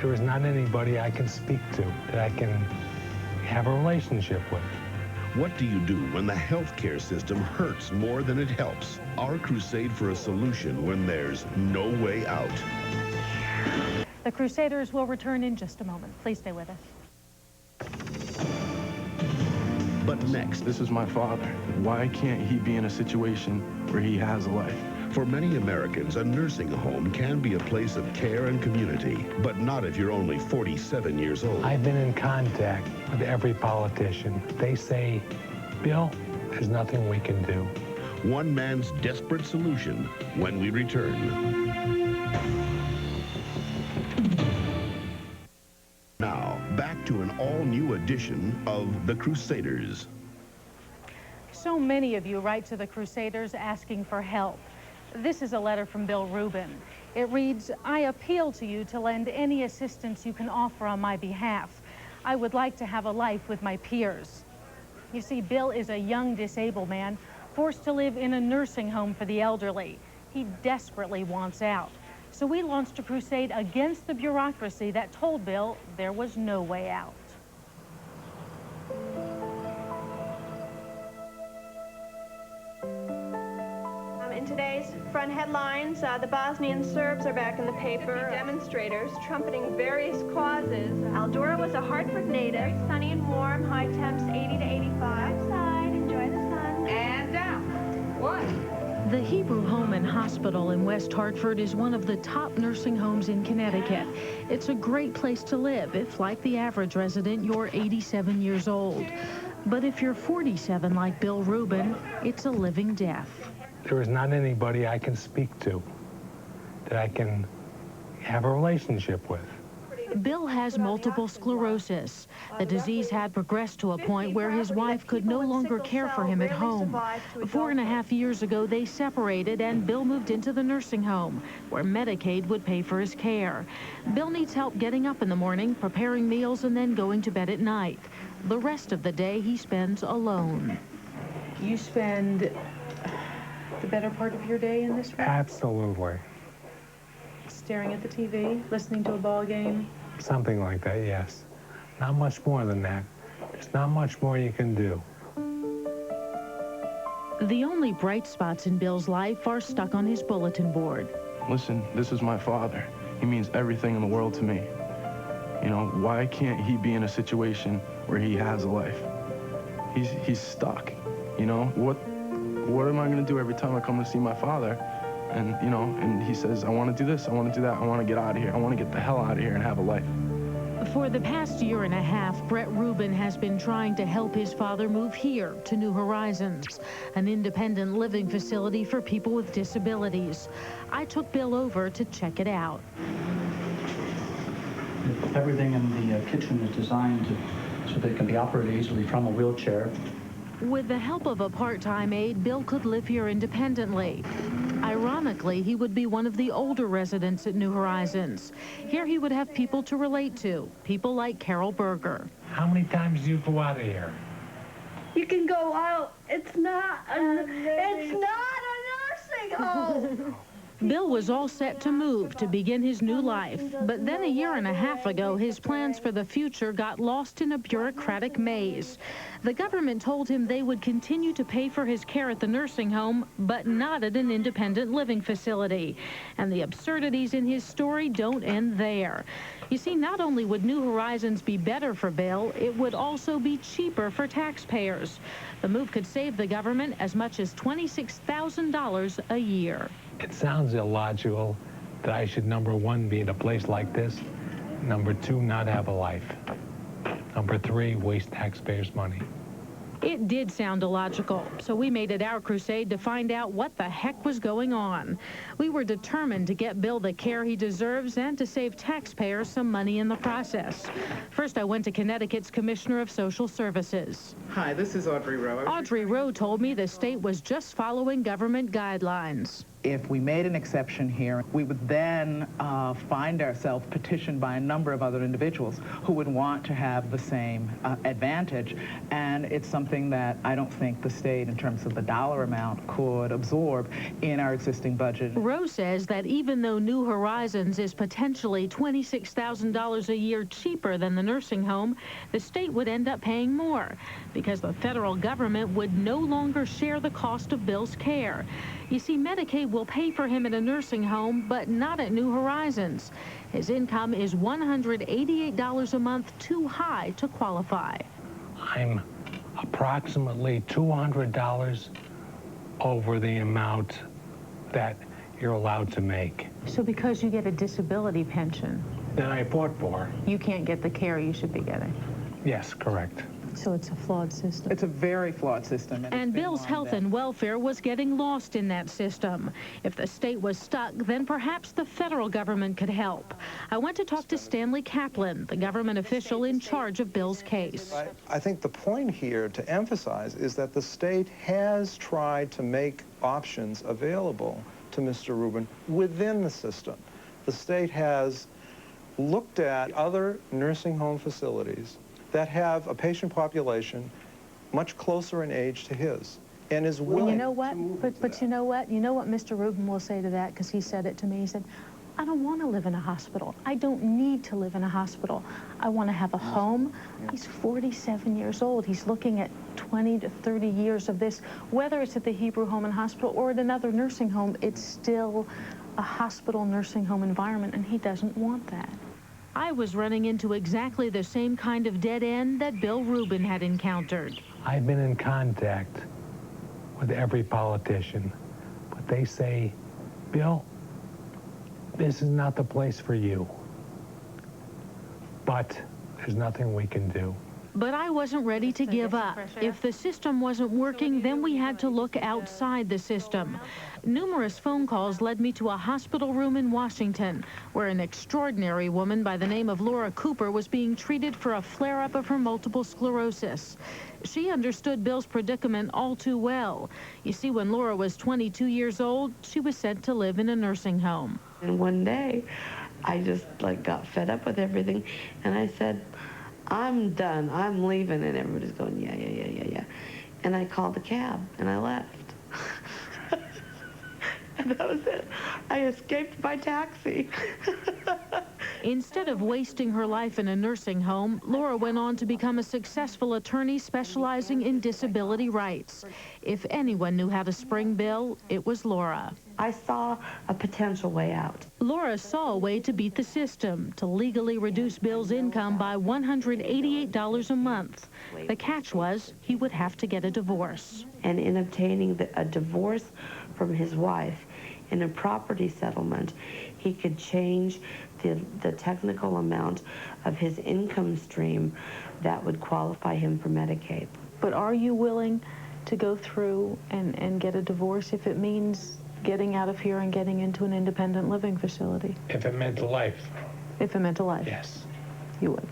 There is not anybody I can speak to that I can have a relationship with. What do you do when the healthcare system hurts more than it helps? Our crusade for a solution when there's no way out. The Crusaders will return in just a moment. Please stay with us. But next, this is my father. Why can't he be in a situation where he has a life? For many Americans, a nursing home can be a place of care and community, but not if you're only 47 years old. I've been in contact with every politician. They say, Bill, there's nothing we can do. One man's desperate solution when we return. Now, back to an all-new edition of The Crusaders. So many of you write to the Crusaders asking for help. This is a letter from Bill Ruben. It reads, I appeal to you to lend any assistance you can offer on my behalf. I would like to have a life with my peers. You see, Bill is a young disabled man forced to live in a nursing home for the elderly. He desperately wants out. So we launched a crusade against the bureaucracy that told Bill there was no way out. In today's front headlines, the Bosnian Serbs are back in the paper. Demonstrators trumpeting various causes. Aldura was a Hartford native. Very sunny and warm, high temps 80 to 85. Outside, enjoy the sun. And down. One. The Hebrew Home and Hospital in West Hartford is one of the top nursing homes in Connecticut. It's a great place to live if, like the average resident, you're 87 years old. But if you're 47 like Bill Ruben, it's a living death. There is not anybody I can speak to that I can have a relationship with. Bill has multiple sclerosis. The disease had progressed to a point where his wife could no longer care for him at home. 4.5 years ago, they separated and Bill moved into the nursing home, where Medicaid would pay for his care. Bill needs help getting up in the morning, preparing meals, and then going to bed at night. The rest of the day he spends alone. You spend the better part of your day in this room? Absolutely. Staring at the TV, listening to a ball game? Something like that, yes. Not much more than that. There's not much more you can do. The only bright spots in Bill's life are stuck on his bulletin board. Listen, this is my father. He means everything in the world to me. You know, why can't he be in a situation where he has a life? He's stuck, you know? What am I going to do every time I come to see my father? And, you know, and he says, I want to do this, I want to do that, I want to get out of here, I want to get the hell out of here and have a life. For the past year and a half, Brett Ruben has been trying to help his father move here to New Horizons, an independent living facility for people with disabilities. I took Bill over to check it out. Everything in the kitchen is designed so that it can be operated easily from a wheelchair. With the help of a part-time aide, Bill could live here independently. Ironically, he would be one of the older residents at New Horizons. Here he would have people to relate to, people like Carol Berger. How many times do you go out of here? You can go out. It's not a nursing home. Bill was all set to move to begin his new life, but then a year and a half ago, his plans for the future got lost in a bureaucratic maze. The government told him they would continue to pay for his care at the nursing home, but not at an independent living facility. And the absurdities in his story don't end there. You see, not only would New Horizons be better for Bill, it would also be cheaper for taxpayers. The move could save the government as much as $26,000 a year. It sounds illogical that I should, number one, be in a place like this, number two, not have a life, number three, waste taxpayers' money. It did sound illogical, so we made it our crusade to find out what the heck was going on. We were determined to get Bill the care he deserves and to save taxpayers some money in the process. First, I went to Connecticut's Commissioner of Social Services. Hi, this is Audrey Rowe. Audrey Rowe told me the state was just following government guidelines. If we made an exception here, we would then find ourselves petitioned by a number of other individuals who would want to have the same advantage, and it's something that I don't think the state, in terms of the dollar amount, could absorb in our existing budget. Rowe says that even though New Horizons is potentially $26,000 a year cheaper than the nursing home, the state would end up paying more because the federal government would no longer share the cost of Bill's care. You see, Medicaid will pay for him at a nursing home, but not at New Horizons. His income is $188 a month too high to qualify. I'm approximately $200 over the amount that you're allowed to make. So because you get a disability pension, That I fought for. you can't get the care you should be getting. Yes, correct. So it's a flawed system. It's a very flawed system. And Bill's health and welfare was getting lost in that system. If the state was stuck, then perhaps the federal government could help. I went to talk to Stanley Kaplan, the government official in charge of Bill's case. I think the point here to emphasize is that the state has tried to make options available to Mr. Ruben within the system. The state has looked at other nursing home facilities that have a patient population much closer in age to his, and is willing. You know what? But you know what? You know what Mr. Ruben will say to that, because he said it to me. He said, I don't want to live in a hospital. I don't need to live in a hospital. I want to have a home. He's 47 years old. He's looking at 20 to 30 years of this. Whether it's at the Hebrew Home and Hospital or at another nursing home, it's still a hospital nursing home environment, and he doesn't want that. I was running into exactly the same kind of dead end that Bill Ruben had encountered. I've been in contact with every politician, but they say, Bill, this is not the place for you. But there's nothing we can do. But I wasn't ready to give up. If the system wasn't working, then we had to look outside the system. Numerous phone calls led me to a hospital room in Washington, where an extraordinary woman by the name of Laura Cooper was being treated for a flare-up of her multiple sclerosis. She understood Bill's predicament all too well. You see, when Laura was 22 years old, she was sent to live in a nursing home. And one day, I just got fed up with everything, and I said, I'm done, I'm leaving, and everybody's going, yeah. And I called a cab, and I left. And that was it. I escaped by taxi. Instead of wasting her life in a nursing home, Laura went on to become a successful attorney specializing in disability rights. If anyone knew how to spring Bill, it was Laura. I saw a potential way out. Laura saw a way to beat the system, to legally reduce Bill's income by $188 a month. The catch was he would have to get a divorce. And in obtaining a divorce from his wife in a property settlement, he could change the technical amount of his income stream that would qualify him for Medicaid. But are you willing to go through and get a divorce if it means getting out of here and getting into an independent living facility? If it meant life. If it meant a life? Yes. You would?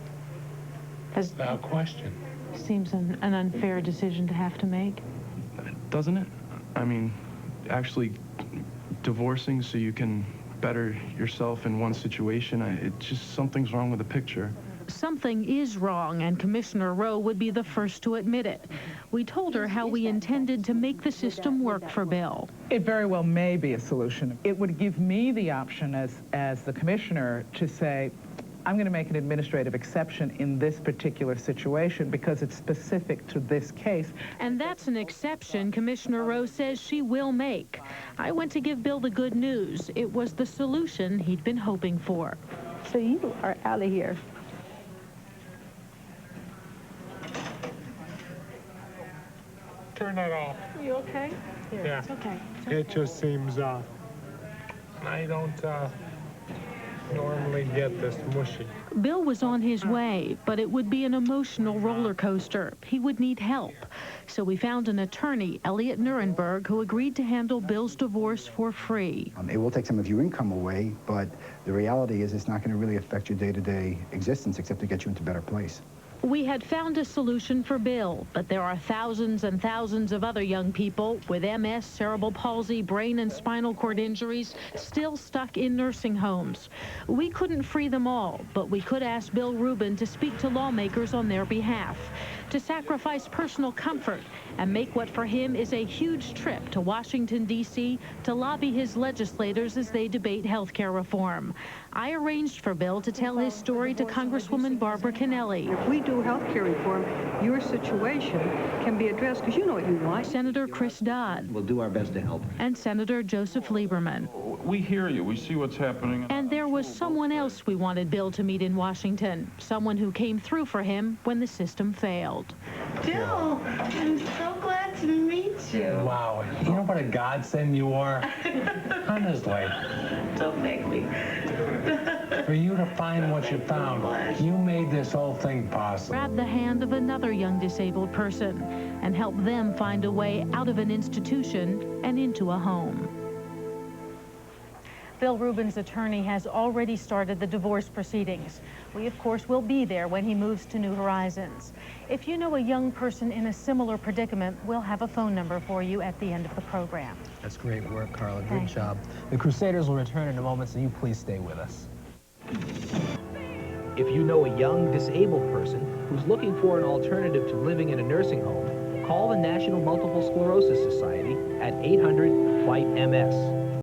Without question. Seems an unfair decision to have to make. Doesn't it? I mean, actually divorcing so you can better yourself in one situation, it just, something's wrong with the picture. Something is wrong, and Commissioner Rowe would be the first to admit it. We told her how we intended to make the system work for Bill. It very well may be a solution. It would give me the option as the commissioner to say, I'm going to make an administrative exception in this particular situation because it's specific to this case. And that's an exception Commissioner Rowe says she will make. I went to give Bill the good news. It was the solution he'd been hoping for. So you are out of here. Turn that off. Are you okay? Here, Yeah. it's okay. It just seems, I don't normally get this mushy. Bill was on his way, but it would be an emotional roller coaster. He would need help. So we found an attorney, Elliot Nuremberg, who agreed to handle Bill's divorce for free. It will take some of your income away, but the reality is it's not going to really affect your day-to-day existence except to get you into a better place. We had found a solution for Bill, but there are thousands and thousands of other young people with MS, cerebral palsy, brain and spinal cord injuries still stuck in nursing homes. We couldn't free them all, but we could ask Bill Ruben to speak to lawmakers on their behalf, to sacrifice personal comfort and make what for him is a huge trip to Washington, D.C. to lobby his legislators as they debate health care reform. I arranged for Bill to tell his story to Congresswoman Barbara Kennelly. If we do health care reform, your situation can be addressed because you know what you want. Senator Chris Dodd. We'll do our best to help. And Senator Joseph Lieberman. We hear you. We see what's happening. And there was someone else we wanted Bill to meet in Washington, someone who came through for him when the system failed. Bill, I'm so glad to meet you. Wow, you know what a godsend you are? Honestly. Don't make me. For you to find what you found, you made this whole thing possible. Grab the hand of another young disabled person and help them find a way out of an institution and into a home. Bill Ruben's attorney has already started the divorce proceedings. We, of course, will be there when he moves to New Horizons. If you know a young person in a similar predicament, we'll have a phone number for you at the end of the program. That's great work, Carla. Good job. The Crusaders will return in a moment, so you please stay with us. If you know a young disabled person who's looking for an alternative to living in a nursing home, call the National Multiple Sclerosis Society at 800-FIGHT-MS.